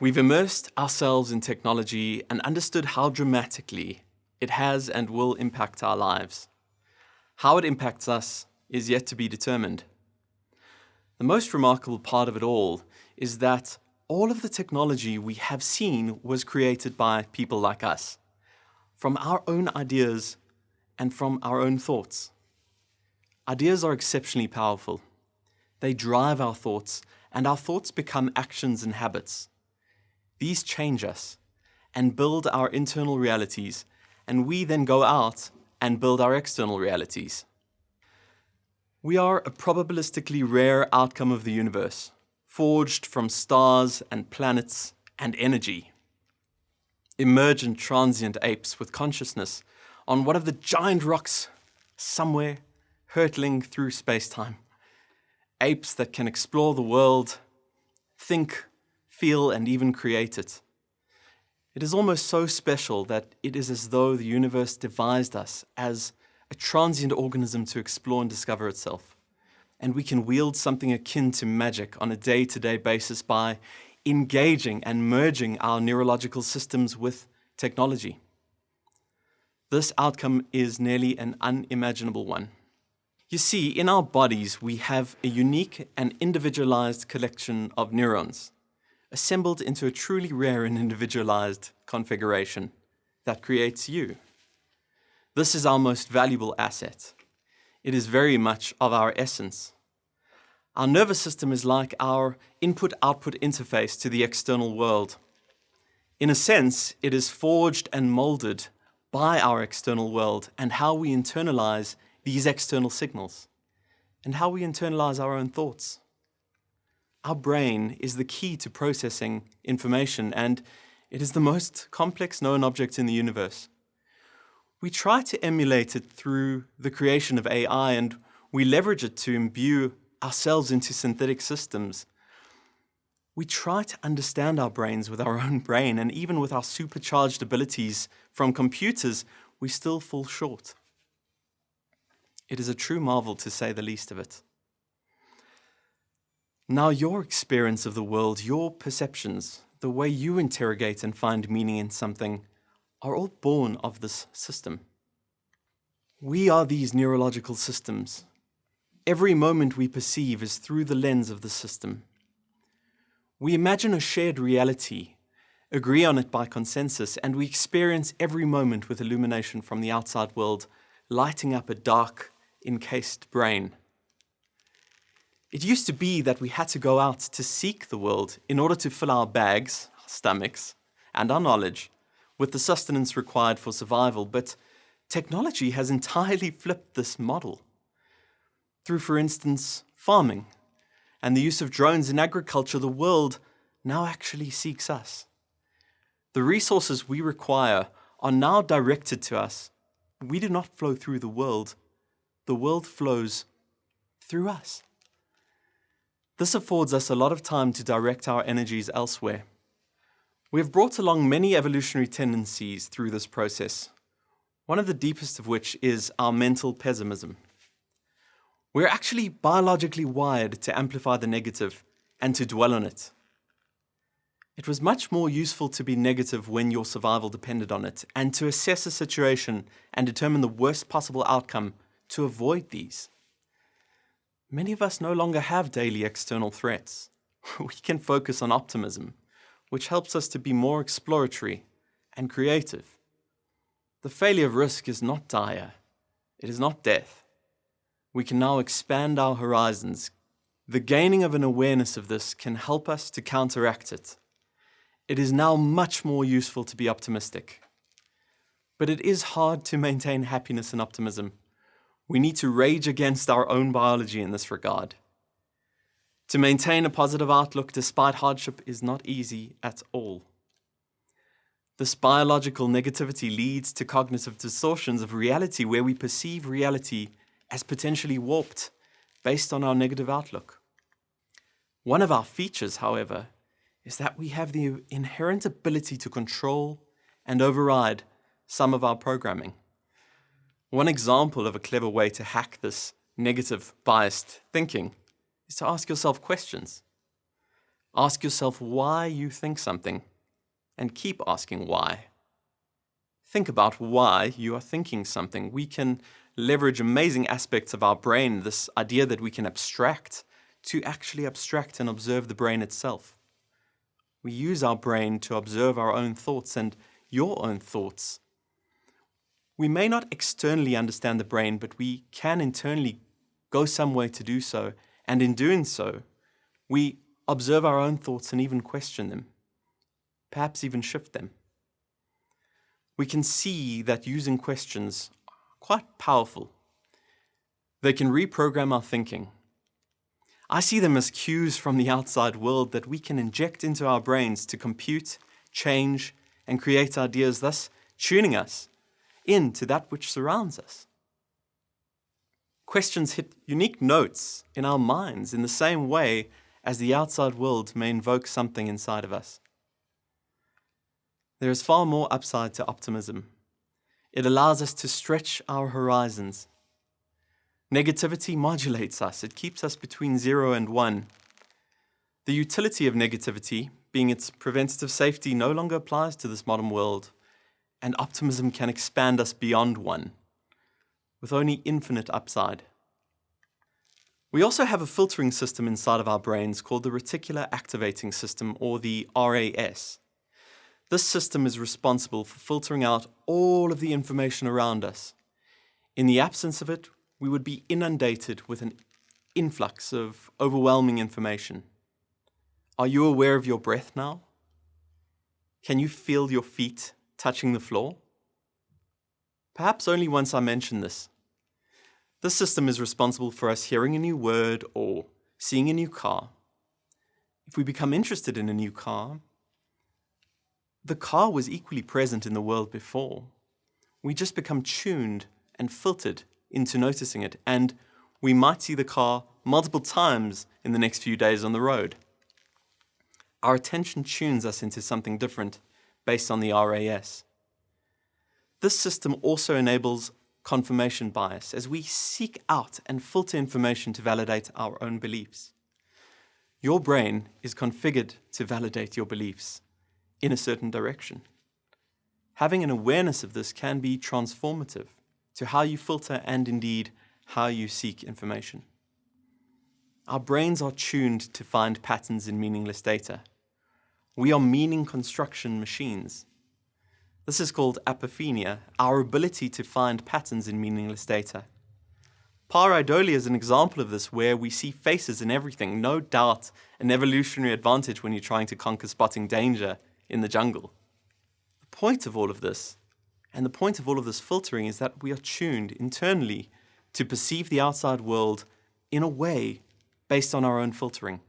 We've immersed ourselves in technology and understood how dramatically it has and will impact our lives. How it impacts us is yet to be determined. The most remarkable part of it all is that all of the technology we have seen was created by people like us, from our own ideas and from our own thoughts. Ideas are exceptionally powerful. They drive our thoughts, and our thoughts become actions and habits. These change us and build our internal realities, and we then go out and build our external realities. We are a probabilistically rare outcome of the universe, forged from stars and planets and energy. Emergent transient apes with consciousness on one of the giant rocks somewhere hurtling through space-time. Apes that can explore the world, think, feel, and even create it. It is almost so special that it is as though the universe devised us as a transient organism to explore and discover itself. And we can wield something akin to magic on a day-to-day basis by engaging and merging our neurological systems with technology. This outcome is nearly an unimaginable one. You see, in our bodies, we have a unique and individualized collection of neurons, assembled into a truly rare and individualized configuration that creates you. This is our most valuable asset. It is very much of our essence. Our nervous system is like our input-output interface to the external world. In a sense, it is forged and molded by our external world and how we internalize these external signals and how we internalize our own thoughts. Our brain is the key to processing information, and it is the most complex known object in the universe. We try to emulate it through the creation of AI, and we leverage it to imbue ourselves into synthetic systems. We try to understand our brains with our own brain, and even with our supercharged abilities from computers, we still fall short. It is a true marvel, to say the least of it. Now, your experience of the world, your perceptions, the way you interrogate and find meaning in something, are all born of this system. We are these neurological systems. Every moment we perceive is through the lens of the system. We imagine a shared reality, agree on it by consensus, and we experience every moment with illumination from the outside world, lighting up a dark, encased brain. It used to be that we had to go out to seek the world in order to fill our bags, our stomachs, and our knowledge with the sustenance required for survival, but technology has entirely flipped this model. Through, for instance, farming and the use of drones in agriculture, the world now actually seeks us. The resources we require are now directed to us. We do not flow through the world flows through us. This affords us a lot of time to direct our energies elsewhere. We have brought along many evolutionary tendencies through this process, one of the deepest of which is our mental pessimism. We're actually biologically wired to amplify the negative and to dwell on it. It was much more useful to be negative when your survival depended on it, and to assess a situation and determine the worst possible outcome to avoid these. Many of us no longer have daily external threats. We can focus on optimism, which helps us to be more exploratory and creative. The failure of risk is not dire. It is not death. We can now expand our horizons. The gaining of an awareness of this can help us to counteract it. It is now much more useful to be optimistic. But it is hard to maintain happiness and optimism. We need to rage against our own biology in this regard. To maintain a positive outlook despite hardship is not easy at all. This biological negativity leads to cognitive distortions of reality, where we perceive reality as potentially warped based on our negative outlook. One of our features, however, is that we have the inherent ability to control and override some of our programming. One example of a clever way to hack this negative, biased thinking is to ask yourself questions. Ask yourself why you think something, and keep asking why. Think about why you are thinking something. We can leverage amazing aspects of our brain, this idea that we can abstract, to actually abstract and observe the brain itself. We use our brain to observe our own thoughts and your own thoughts. We may not externally understand the brain, but we can internally go some way to do so, and in doing so, we observe our own thoughts and even question them, perhaps even shift them. We can see that using questions are quite powerful. They can reprogram our thinking. I see them as cues from the outside world that we can inject into our brains to compute, change, and create ideas, thus tuning us into that which surrounds us. Questions hit unique notes in our minds in the same way as the outside world may invoke something inside of us. There is far more upside to optimism. It allows us to stretch our horizons. Negativity modulates us. It keeps us between 0 and 1. The utility of negativity, being its preventative safety, no longer applies to this modern world, and optimism can expand us beyond 1, with only infinite upside. We also have a filtering system inside of our brains called the reticular activating system, or the RAS. This system is responsible for filtering out all of the information around us. In the absence of it, we would be inundated with an influx of overwhelming information. Are you aware of your breath now? Can you feel your feet touching the floor? Perhaps only once I mention this. This system is responsible for us hearing a new word or seeing a new car. If we become interested in a new car, the car was equally present in the world before. We just become tuned and filtered into noticing it, and we might see the car multiple times in the next few days on the road. Our attention tunes us into something different based on the RAS. This system also enables confirmation bias as we seek out and filter information to validate our own beliefs. Your brain is configured to validate your beliefs in a certain direction. Having an awareness of this can be transformative to how you filter and indeed how you seek information. Our brains are tuned to find patterns in meaningless data. We are meaning construction machines. This is called apophenia, our ability to find patterns in meaningless data. Pareidolia is an example of this, where we see faces in everything, no doubt an evolutionary advantage when you're trying to conquer spotting danger in the jungle. The point of all of this, and the point of all of this filtering, is that we are tuned internally to perceive the outside world in a way based on our own filtering.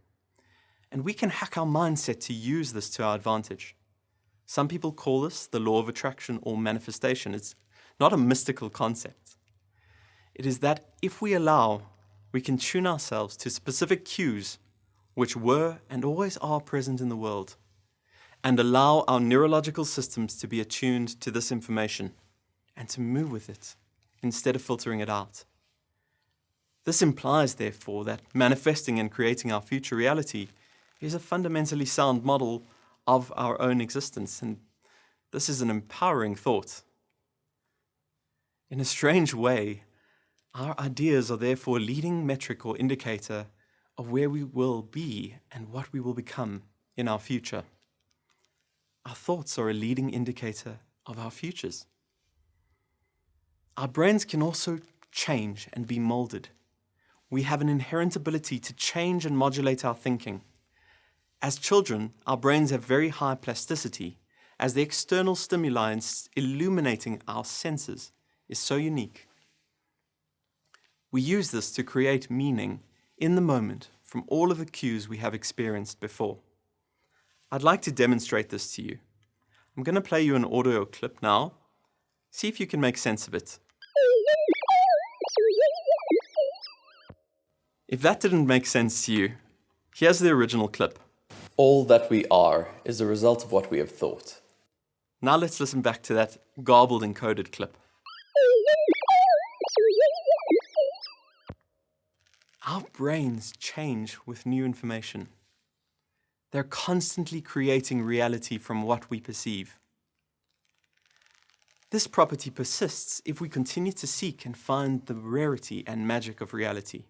And we can hack our mindset to use this to our advantage. Some people call this the law of attraction or manifestation. It's not a mystical concept. It is that if we allow, we can tune ourselves to specific cues which were and always are present in the world, and allow our neurological systems to be attuned to this information and to move with it instead of filtering it out. This implies, therefore, that manifesting and creating our future reality is a fundamentally sound model of our own existence, and this is an empowering thought. In a strange way, our ideas are therefore a leading metric or indicator of where we will be and what we will become in our future. Our thoughts are a leading indicator of our futures. Our brains can also change and be molded. We have an inherent ability to change and modulate our thinking. As children, our brains have very high plasticity, as the external stimuli illuminating our senses is so unique. We use this to create meaning in the moment from all of the cues we have experienced before. I'd like to demonstrate this to you. I'm going to play you an audio clip now. See if you can make sense of it. If that didn't make sense to you, here's the original clip. All that we are is a result of what we have thought. Now let's listen back to that garbled encoded clip. Our brains change with new information. They're constantly creating reality from what we perceive. This property persists if we continue to seek and find the rarity and magic of reality.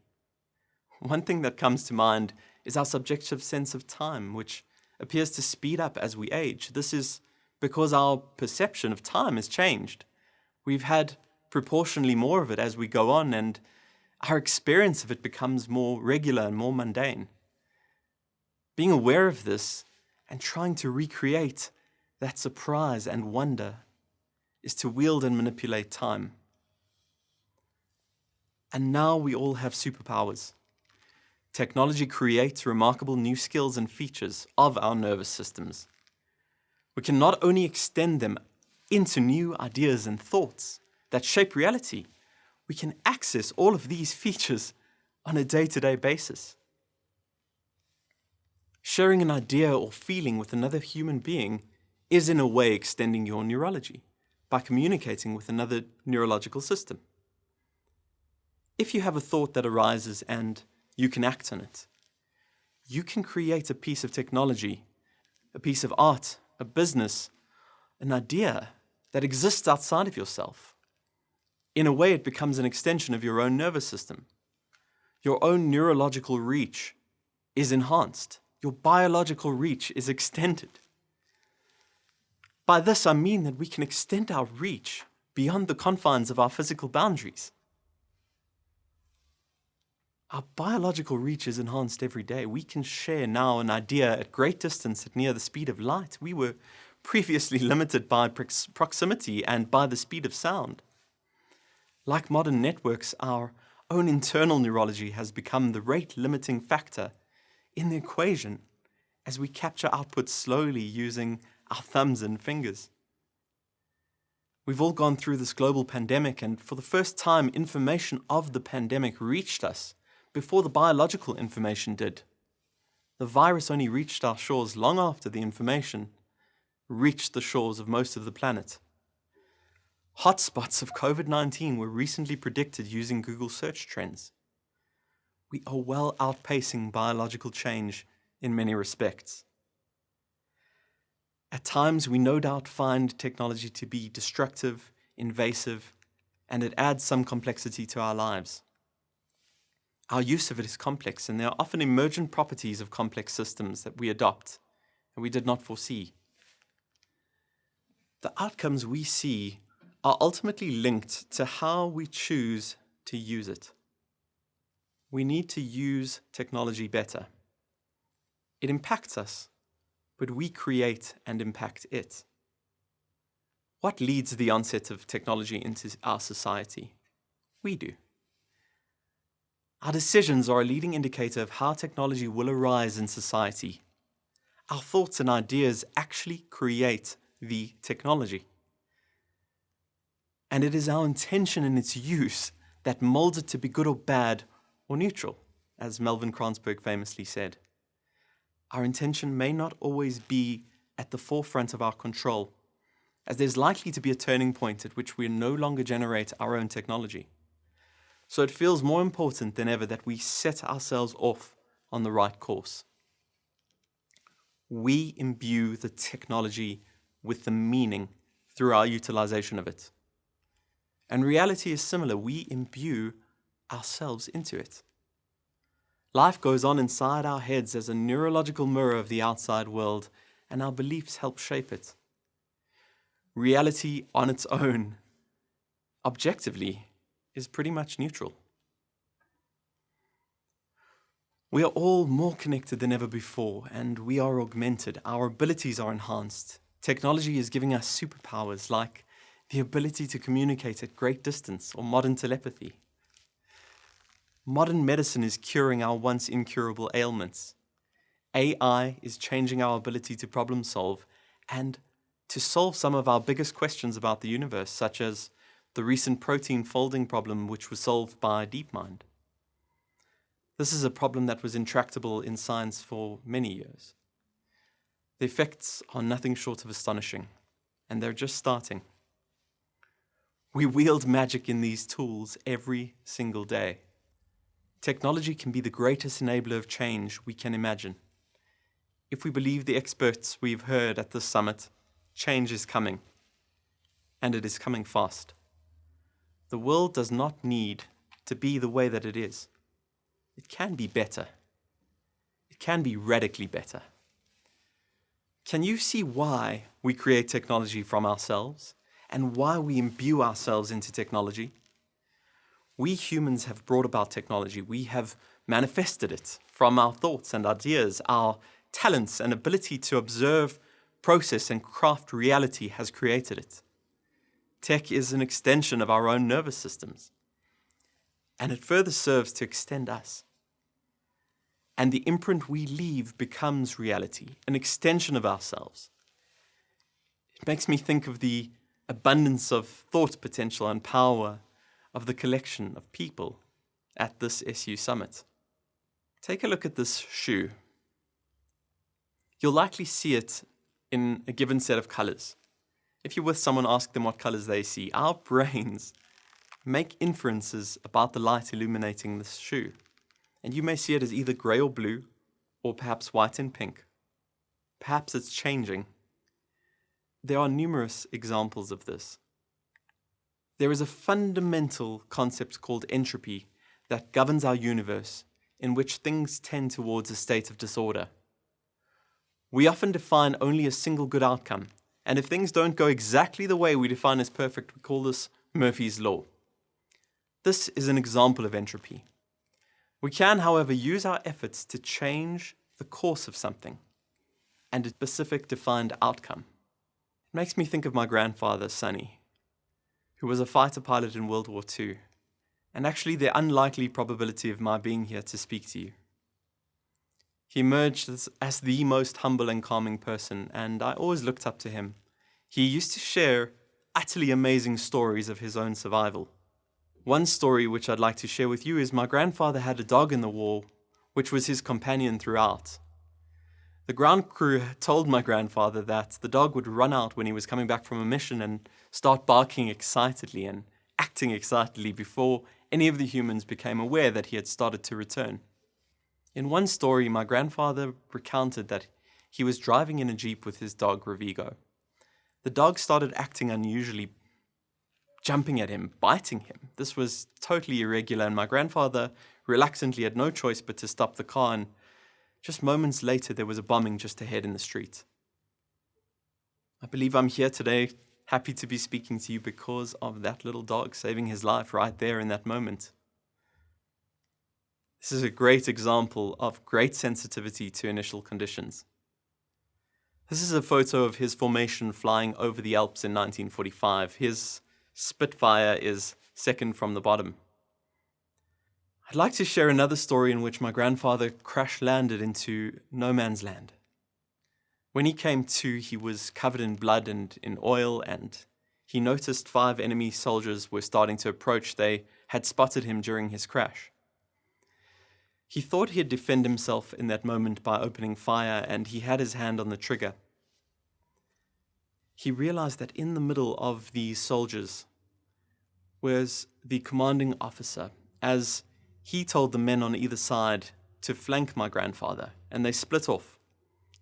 One thing that comes to mind is our subjective sense of time, which appears to speed up as we age. This is because our perception of time has changed. We've had proportionally more of it as we go on, and our experience of it becomes more regular and more mundane. Being aware of this and trying to recreate that surprise and wonder is to wield and manipulate time. And now we all have superpowers. Technology creates remarkable new skills and features of our nervous systems. We can not only extend them into new ideas and thoughts that shape reality, we can access all of these features on a day-to-day basis. Sharing an idea or feeling with another human being is in a way extending your neurology by communicating with another neurological system. If you have a thought that arises and you can act on it, you can create a piece of technology, a piece of art, a business, an idea that exists outside of yourself. In a way, it becomes an extension of your own nervous system. Your own neurological reach is enhanced. Your biological reach is extended. By this, I mean that we can extend our reach beyond the confines of our physical boundaries. Our biological reach is enhanced every day. We can share now an idea at great distance at near the speed of light. We were previously limited by proximity and by the speed of sound. Like modern networks, our own internal neurology has become the rate-limiting factor in the equation as we capture output slowly using our thumbs and fingers. We've all gone through this global pandemic, and for the first time, information of the pandemic reached us before the biological information did. The virus only reached our shores long after the information reached the shores of most of the planet. Hotspots of COVID-19 were recently predicted using Google search trends. We are well outpacing biological change in many respects. At times, we no doubt find technology to be destructive, invasive, and it adds some complexity to our lives. Our use of it is complex, and there are often emergent properties of complex systems that we adopt and we did not foresee. The outcomes we see are ultimately linked to how we choose to use it. We need to use technology better. It impacts us, but we create and impact it. What leads the onset of technology into our society? We do. Our decisions are a leading indicator of how technology will arise in society. Our thoughts and ideas actually create the technology. And it is our intention in its use that molds it to be good or bad or neutral, as Melvin Kranzberg famously said. Our intention may not always be at the forefront of our control, as there's likely to be a turning point at which we no longer generate our own technology. So it feels more important than ever that we set ourselves off on the right course. We imbue the technology with the meaning through our utilization of it. And reality is similar. We imbue ourselves into it. Life goes on inside our heads as a neurological mirror of the outside world, and our beliefs help shape it. Reality on its own, objectively, is pretty much neutral. We are all more connected than ever before, and we are augmented. Our abilities are enhanced. Technology is giving us superpowers like the ability to communicate at great distance or modern telepathy. Modern medicine is curing our once incurable ailments. AI is changing our ability to problem solve and to solve some of our biggest questions about the universe, such as the recent protein folding problem, which was solved by DeepMind. This is a problem that was intractable in science for many years. The effects are nothing short of astonishing, and they're just starting. We wield magic in these tools every single day. Technology can be the greatest enabler of change we can imagine. If we believe the experts we've heard at this summit, change is coming, and it is coming fast. The world does not need to be the way that it is. It can be better. It can be radically better. Can you see why we create technology from ourselves and why we imbue ourselves into technology? We humans have brought about technology. We have manifested it from our thoughts and ideas. Our talents and ability to observe, process, and craft reality has created it. Tech is an extension of our own nervous systems, and it further serves to extend us. And the imprint we leave becomes reality, an extension of ourselves. It makes me think of the abundance of thought potential and power of the collection of people at this SU summit. Take a look at this shoe. You'll likely see it in a given set of colors. If you're with someone, ask them what colors they see. Our brains make inferences about the light illuminating this shoe. And you may see it as either gray or blue, or perhaps white and pink. Perhaps it's changing. There are numerous examples of this. There is a fundamental concept called entropy that governs our universe, in which things tend towards a state of disorder. We often define only a single good outcome, and if things don't go exactly the way we define as perfect, we call this Murphy's Law. This is an example of entropy. We can, however, use our efforts to change the course of something and a specific defined outcome. It makes me think of my grandfather, Sonny, who was a fighter pilot in World War II, and actually the unlikely probability of my being here to speak to you. He emerged as the most humble and calming person, and I always looked up to him. He used to share utterly amazing stories of his own survival. One story which I'd like to share with you is my grandfather had a dog in the war, which was his companion throughout. The ground crew told my grandfather that the dog would run out when he was coming back from a mission and start barking excitedly and acting excitedly before any of the humans became aware that he had started to return. In one story, my grandfather recounted that he was driving in a Jeep with his dog, Ravigo. The dog started acting unusually, jumping at him, biting him. This was totally irregular, and my grandfather reluctantly had no choice but to stop the car, and just moments later, there was a bombing just ahead in the street. I believe I'm here today, happy to be speaking to you because of that little dog saving his life right there in that moment. This is a great example of great sensitivity to initial conditions. This is a photo of his formation flying over the Alps in 1945. His Spitfire is second from the bottom. I'd like to share another story in which my grandfather crash-landed into no man's land. When he came to, he was covered in blood and in oil, and he noticed 5 enemy soldiers were starting to approach. They had spotted him during his crash. He thought he'd defend himself in that moment by opening fire, and he had his hand on the trigger. He realized that in the middle of these soldiers was the commanding officer, as he told the men on either side to flank my grandfather, and they split off.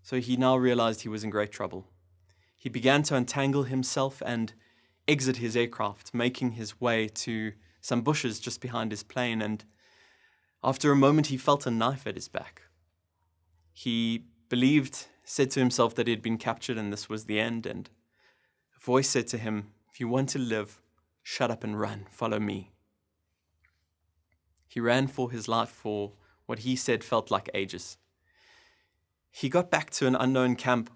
So he now realized he was in great trouble. He began to untangle himself and exit his aircraft, making his way to some bushes just behind his plane, and after a moment he felt a knife at his back. He said to himself that he had been captured and this was the end, and a voice said to him, "If you want to live, shut up and run, follow me." He ran for his life for what he said felt like ages. He got back to an unknown camp,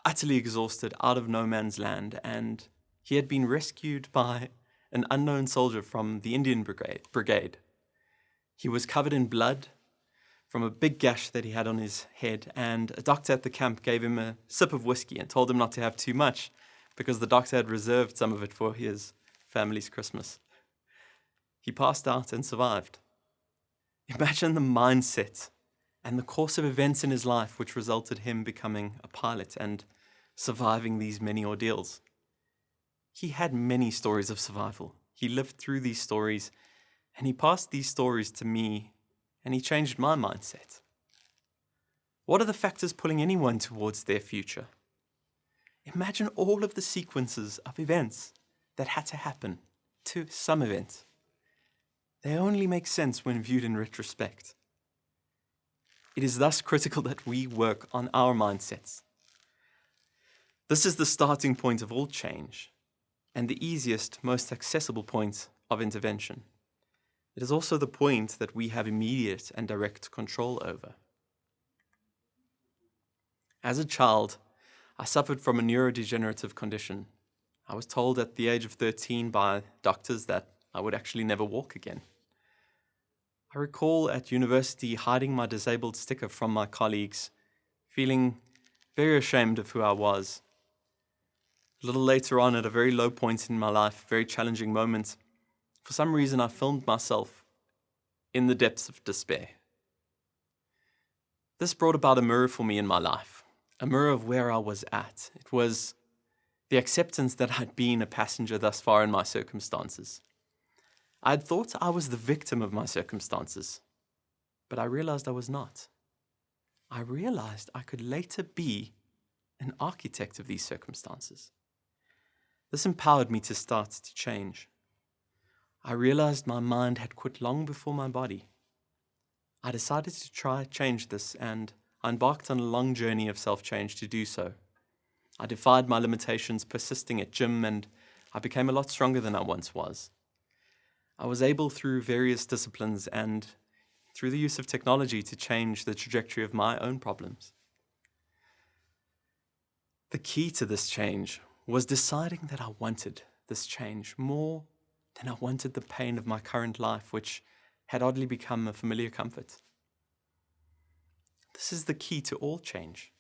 utterly exhausted, out of no man's land, and he had been rescued by an unknown soldier from the Indian brigade. He was covered in blood from a big gash that he had on his head, and a doctor at the camp gave him a sip of whiskey and told him not to have too much because the doctor had reserved some of it for his family's Christmas. He passed out and survived. Imagine the mindset and the course of events in his life which resulted him becoming a pilot and surviving these many ordeals. He had many stories of survival. He lived through these stories, and he passed these stories to me, and he changed my mindset. What are the factors pulling anyone towards their future? Imagine all of the sequences of events that had to happen to some event. They only make sense when viewed in retrospect. It is thus critical that we work on our mindsets. This is the starting point of all change, and the easiest, most accessible point of intervention. It is also the point that we have immediate and direct control over. As a child, I suffered from a neurodegenerative condition. I was told at the age of 13 by doctors that I would actually never walk again. I recall at university hiding my disabled sticker from my colleagues, feeling very ashamed of who I was. A little later on, at a very low point in my life, very challenging moment, for some reason I filmed myself in the depths of despair. This brought about a mirror for me in my life, a mirror of where I was at. It was the acceptance that I'd been a passenger thus far in my circumstances. I had thought I was the victim of my circumstances, but I realized I was not. I realized I could later be an architect of these circumstances. This empowered me to start to change. I realized my mind had quit long before my body. I decided to try change this, and I embarked on a long journey of self-change to do so. I defied my limitations, persisting at gym, and I became a lot stronger than I once was. I was able, through various disciplines and through the use of technology, to change the trajectory of my own problems. The key to this change was deciding that I wanted this change more than I wanted the pain of my current life, which had oddly become a familiar comfort. This is the key to all change.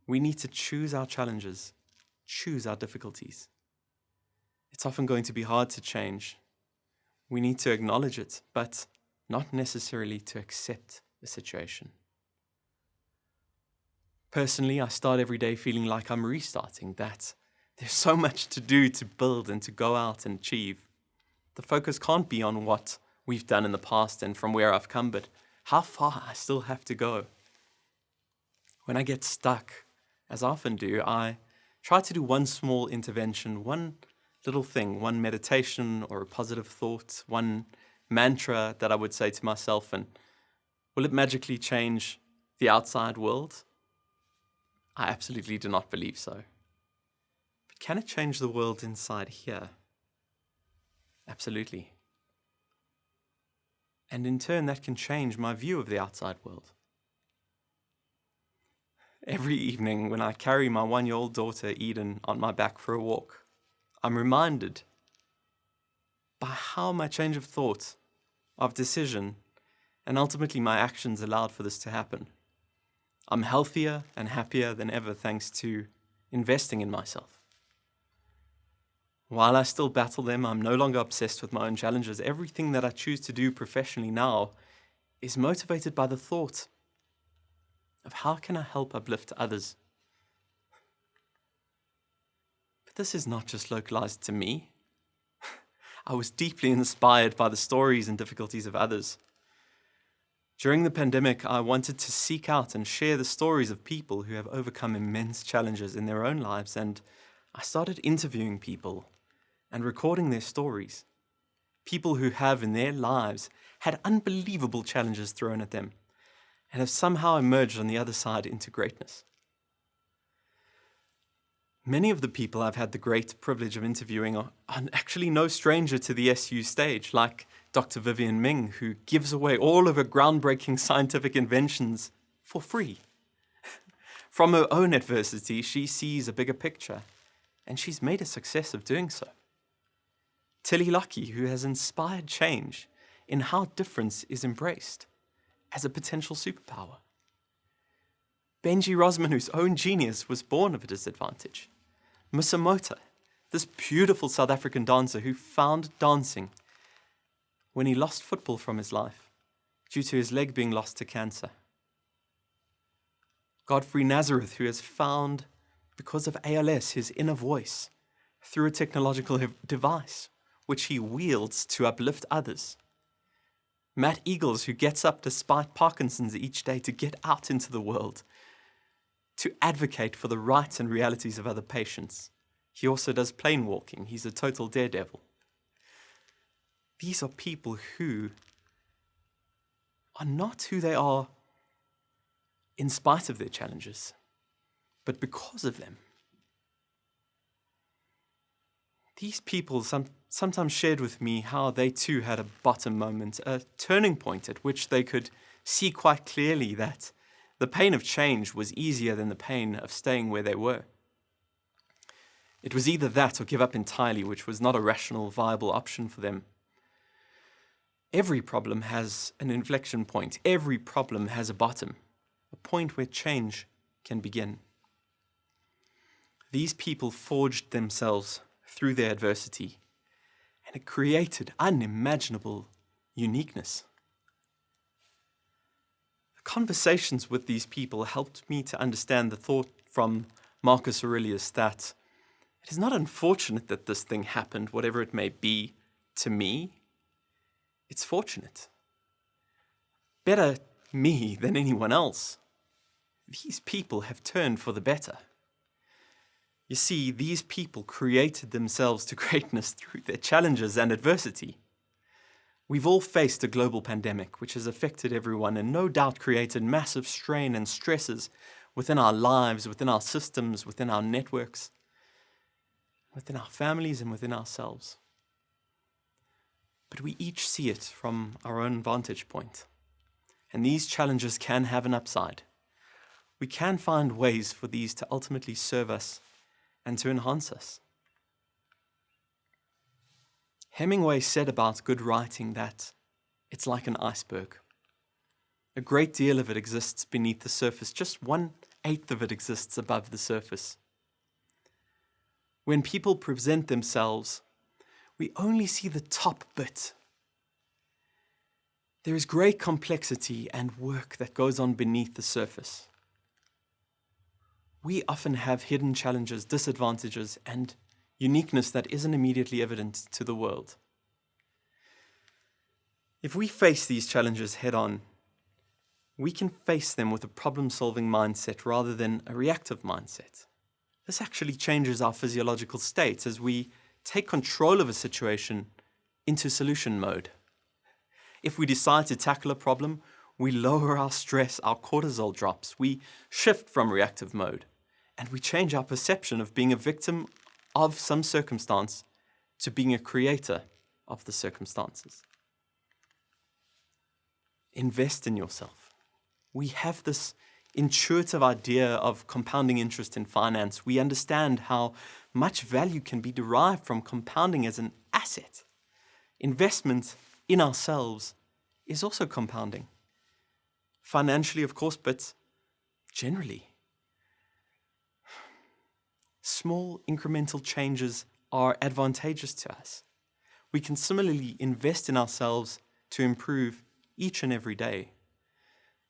We need to choose our challenges, choose our difficulties. It's often going to be hard to change. We need to acknowledge it, but not necessarily to accept the situation. Personally, I start every day feeling like I'm restarting, that there's so much to do, to build, and to go out and achieve. The focus can't be on what we've done in the past and from where I've come, but how far I still have to go. When I get stuck, as I often do, I try to do one small intervention, one little thing, one meditation or a positive thought, one mantra that I would say to myself, and will it magically change the outside world? I absolutely do not believe so. But can it change the world inside here? Absolutely. And in turn, that can change my view of the outside world. Every evening when I carry my 1-year-old daughter, Eden, on my back for a walk, I'm reminded by how my change of thought, of decision, and ultimately my actions allowed for this to happen. I'm healthier and happier than ever thanks to investing in myself. While I still battle them, I'm no longer obsessed with my own challenges. Everything that I choose to do professionally now is motivated by the thought of how can I help uplift others. But this is not just localized to me. I was deeply inspired by the stories and difficulties of others. During the pandemic, I wanted to seek out and share the stories of people who have overcome immense challenges in their own lives, and I started interviewing people and recording their stories. People who have in their lives had unbelievable challenges thrown at them and have somehow emerged on the other side into greatness. Many of the people I've had the great privilege of interviewing are actually no stranger to the SU stage, like Dr. Vivian Ming, who gives away all of her groundbreaking scientific inventions for free. From her own adversity, she sees a bigger picture, and she's made a success of doing so. Tilly Lucky, who has inspired change in how difference is embraced as a potential superpower. Benji Rosman, whose own genius was born of a disadvantage. Musamota, this beautiful South African dancer who found dancing when he lost football from his life due to his leg being lost to cancer. Godfrey Nazareth, who has found, because of ALS, his inner voice through a technological device which he wields to uplift others. Matt Eagles, who gets up despite Parkinson's each day to get out into the world, to advocate for the rights and realities of other patients. He also does plane walking. He's a total daredevil. These are people who are not who they are in spite of their challenges, but because of them. These people sometimes shared with me how they too had a bottom moment, a turning point at which they could see quite clearly that the pain of change was easier than the pain of staying where they were. It was either that or give up entirely, which was not a rational, viable option for them. Every problem has an inflection point. Every problem has a bottom, a point where change can begin. These people forged themselves through their adversity, and it created unimaginable uniqueness. The conversations with these people helped me to understand the thought from Marcus Aurelius that it is not unfortunate that this thing happened, whatever it may be, to me. It's fortunate. Better me than anyone else. These people have turned for the better. You see, these people created themselves to greatness through their challenges and adversity. We've all faced a global pandemic, which has affected everyone and no doubt created massive strain and stresses within our lives, within our systems, within our networks, within our families and within ourselves. But we each see it from our own vantage point. And these challenges can have an upside. We can find ways for these to ultimately serve us and to enhance us. Hemingway said about good writing that it's like an iceberg. A great deal of it exists beneath the surface. Just 1/8 of it exists above the surface. When people present themselves, we only see the top bit. There is great complexity and work that goes on beneath the surface. We often have hidden challenges, disadvantages, and uniqueness that isn't immediately evident to the world. If we face these challenges head-on, we can face them with a problem-solving mindset rather than a reactive mindset. This actually changes our physiological state as we take control of a situation into solution mode. If we decide to tackle a problem, we lower our stress, our cortisol drops, we shift from reactive mode, and we change our perception of being a victim of some circumstance to being a creator of the circumstances. Invest in yourself. We have this intuitive idea of compounding interest in finance. We understand how much value can be derived from compounding as an asset. Investment in ourselves is also compounding. Financially, of course, but generally. Small incremental changes are advantageous to us. We can similarly invest in ourselves to improve each and every day.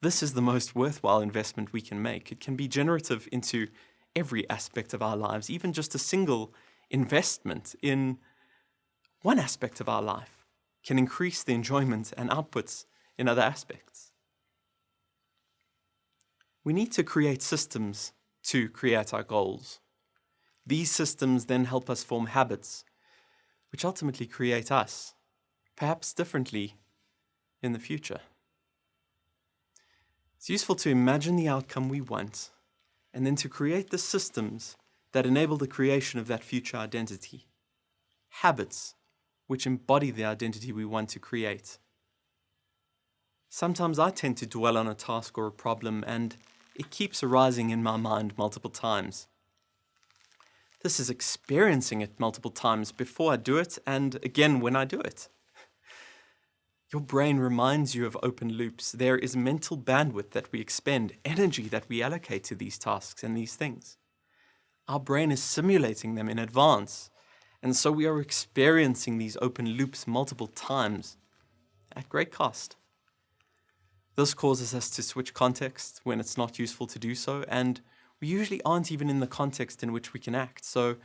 This is the most worthwhile investment we can make. It can be generative into every aspect of our lives. Even just a single investment in one aspect of our life can increase the enjoyment and outputs in other aspects. We need to create systems to create our goals. These systems then help us form habits, which ultimately create us, perhaps differently in the future. It's useful to imagine the outcome we want, and then to create the systems that enable the creation of that future identity. Habits which embody the identity we want to create. Sometimes I tend to dwell on a task or a problem, and it keeps arising in my mind multiple times. This is experiencing it multiple times before I do it, and again when I do it. Your brain reminds you of open loops. There is mental bandwidth that we expend, energy that we allocate to these tasks and these things. Our brain is simulating them in advance, and so we are experiencing these open loops multiple times at great cost. This causes us to switch context when it's not useful to do so, and we usually aren't even in the context in which we can act, so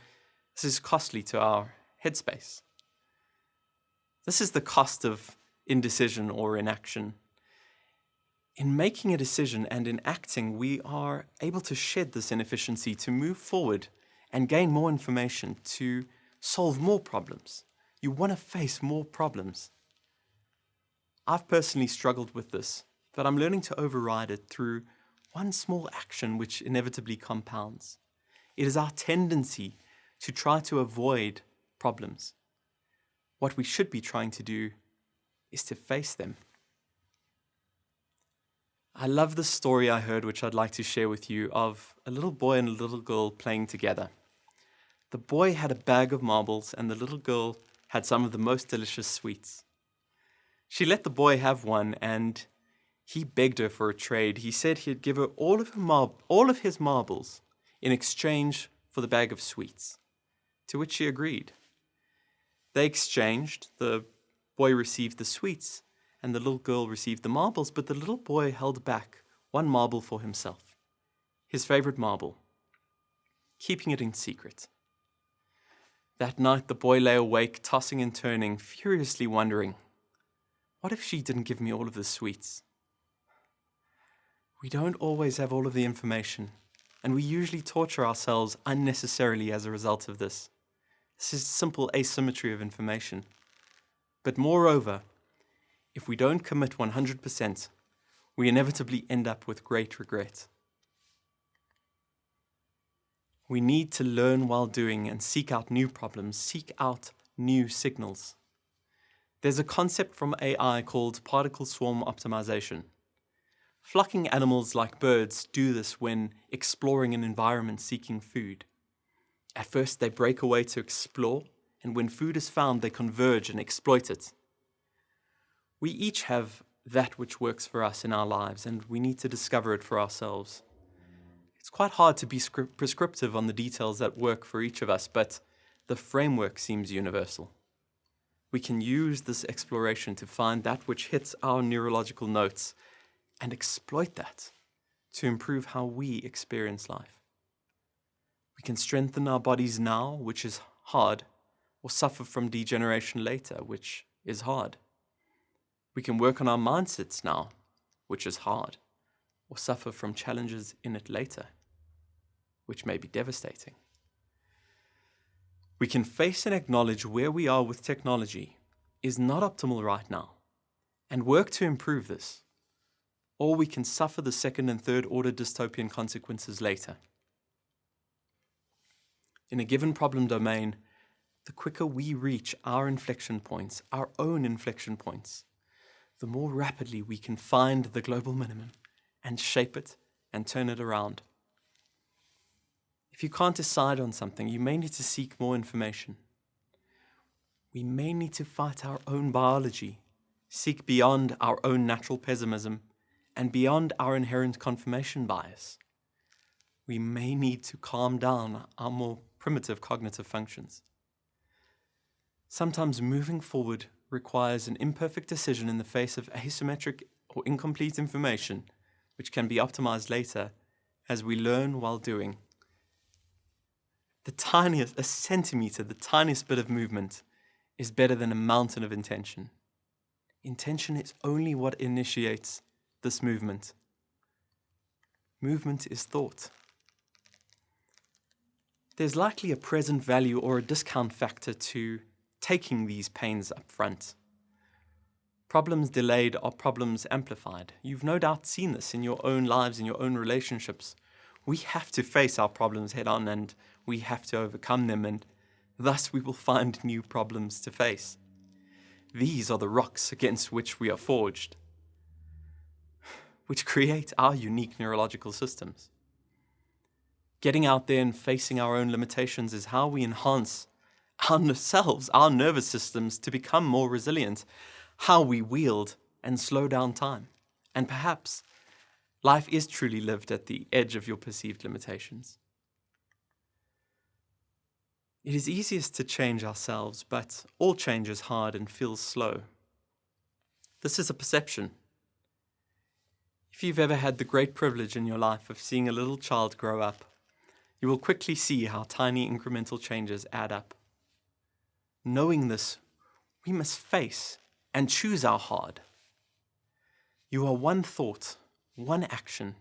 this is costly to our headspace. This is the cost of indecision or inaction. In making a decision and in acting, we are able to shed this inefficiency to move forward and gain more information to solve more problems. You want to face more problems. I've personally struggled with this, but I'm learning to override it through one small action which inevitably compounds. It is our tendency to try to avoid problems. What we should be trying to do is to face them. I love the story I heard, which I'd like to share with you, of a little boy and a little girl playing together. The boy had a bag of marbles and the little girl had some of the most delicious sweets. She let the boy have one and he begged her for a trade. He said he'd give her all of his marbles in exchange for the bag of sweets, to which she agreed. They exchanged. The boy received the sweets and the little girl received the marbles, but the little boy held back one marble for himself, his favorite marble, keeping it in secret. That night the boy lay awake, tossing and turning, furiously wondering, what if she didn't give me all of the sweets? We don't always have all of the information, and we usually torture ourselves unnecessarily as a result of this. This is simple asymmetry of information. But moreover, if we don't commit 100%, we inevitably end up with great regret. We need to learn while doing and seek out new problems, seek out new signals. There's a concept from AI called particle swarm optimization. Flocking animals like birds do this when exploring an environment seeking food. At first, they break away to explore, and when food is found, they converge and exploit it. We each have that which works for us in our lives, and we need to discover it for ourselves. It's quite hard to be prescriptive on the details that work for each of us, but the framework seems universal. We can use this exploration to find that which hits our neurological notes and exploit that to improve how we experience life. We can strengthen our bodies now, which is hard, or suffer from degeneration later, which is hard. We can work on our mindsets now, which is hard, or suffer from challenges in it later, which may be devastating. We can face and acknowledge where we are with technology is not optimal right now, and work to improve this, or we can suffer the second and third order dystopian consequences later. In a given problem domain, the quicker we reach our inflection points, our own inflection points, the more rapidly we can find the global minimum and shape it and turn it around. If you can't decide on something, you may need to seek more information. We may need to fight our own biology, seek beyond our own natural pessimism, and beyond our inherent confirmation bias. We may need to calm down our more primitive cognitive functions. Sometimes moving forward requires an imperfect decision in the face of asymmetric or incomplete information, which can be optimized later as we learn while doing. A centimeter, the tiniest bit of movement, is better than a mountain of intention. Intention is only what initiates this movement. Movement is thought. There's likely a present value or a discount factor to taking these pains up front. Problems delayed are problems amplified. You've no doubt seen this in your own lives, in your own relationships. We have to face our problems head on and we have to overcome them, and thus we will find new problems to face. These are the rocks against which we are forged, which create our unique neurological systems. Getting out there and facing our own limitations is how we enhance ourselves, our nervous systems, to become more resilient, how we wield and slow down time. And perhaps life is truly lived at the edge of your perceived limitations. It is easiest to change ourselves, but all change is hard and feels slow. This is a perception. If you've ever had the great privilege in your life of seeing a little child grow up, you will quickly see how tiny incremental changes add up. Knowing this, we must face and choose our hard. You are one thought, one action,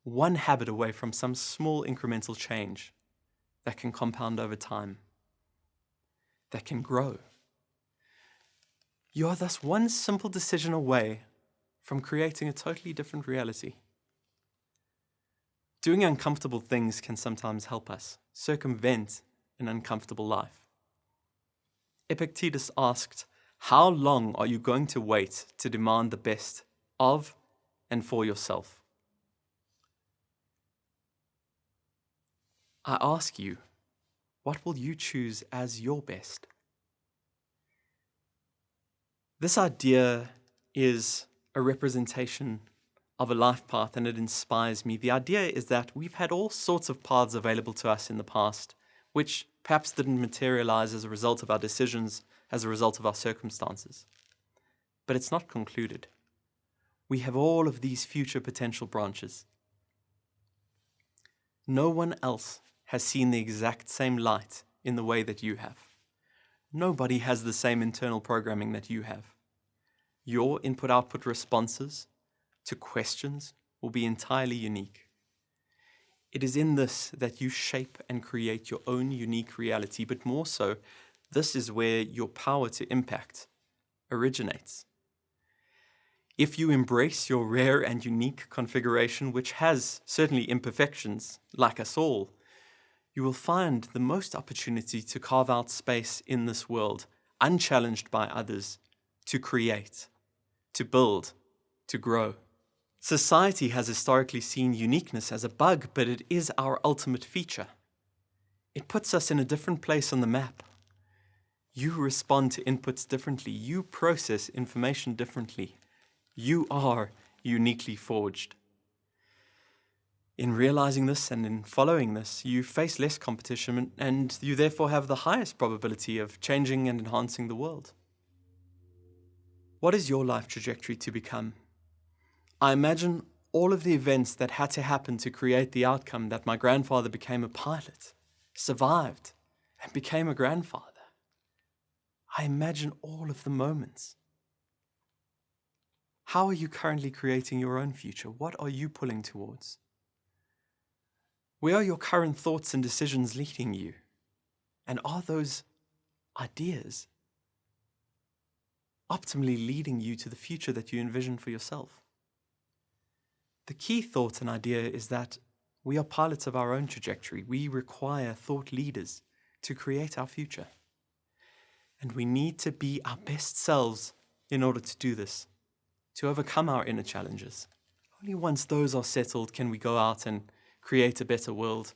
one habit away from some small incremental change that can compound over time, that can grow. You are thus one simple decision away from creating a totally different reality. Doing uncomfortable things can sometimes help us circumvent an uncomfortable life. Epictetus asked, "How long are you going to wait to demand the best of and for yourself?" I ask you, what will you choose as your best? This idea is a representation of a life path, and it inspires me. The idea is that we've had all sorts of paths available to us in the past, which perhaps didn't materialize as a result of our decisions, as a result of our circumstances. But it's not concluded. We have all of these future potential branches. No one else has seen the exact same light in the way that you have. Nobody has the same internal programming that you have. Your input-output responses to questions will be entirely unique. It is in this that you shape and create your own unique reality, but more so, this is where your power to impact originates. If you embrace your rare and unique configuration, which has certainly imperfections, like us all, you will find the most opportunity to carve out space in this world, unchallenged by others, to create, to build, to grow. Society has historically seen uniqueness as a bug, but it is our ultimate feature. It puts us in a different place on the map. You respond to inputs differently. You process information differently. You are uniquely forged. In realizing this and in following this, you face less competition, and you therefore have the highest probability of changing and enhancing the world. What is your life trajectory to become? I imagine all of the events that had to happen to create the outcome that my grandfather became a pilot, survived, and became a grandfather. I imagine all of the moments. How are you currently creating your own future? What are you pulling towards? Where are your current thoughts and decisions leading you? And are those ideas optimally leading you to the future that you envision for yourself? The key thought and idea is that we are pilots of our own trajectory. We require thought leaders to create our future. And we need to be our best selves in order to do this, to overcome our inner challenges. Only once those are settled can we go out and create a better world.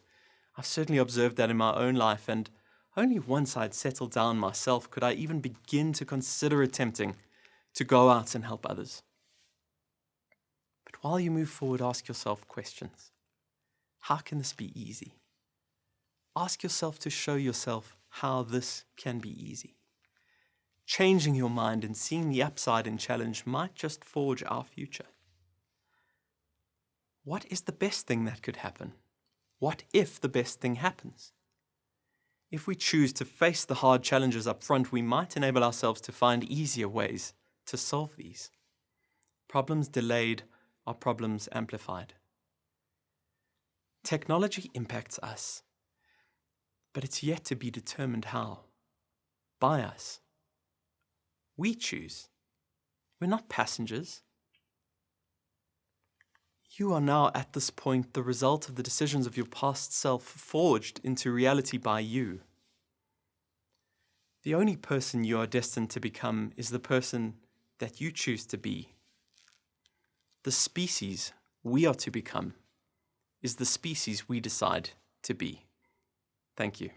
I've certainly observed that in my own life, and only once I'd settled down myself could I even begin to consider attempting to go out and help others. But while you move forward, ask yourself questions. How can this be easy? Ask yourself to show yourself how this can be easy. Changing your mind and seeing the upside in challenge might just forge our future. What is the best thing that could happen? What if the best thing happens? If we choose to face the hard challenges up front, we might enable ourselves to find easier ways to solve these. Problems delayed are problems amplified. Technology impacts us, but it's yet to be determined how. By us. We choose. We're not passengers. You are now at this point the result of the decisions of your past self forged into reality by you. The only person you are destined to become is the person that you choose to be. The species we are to become is the species we decide to be. Thank you.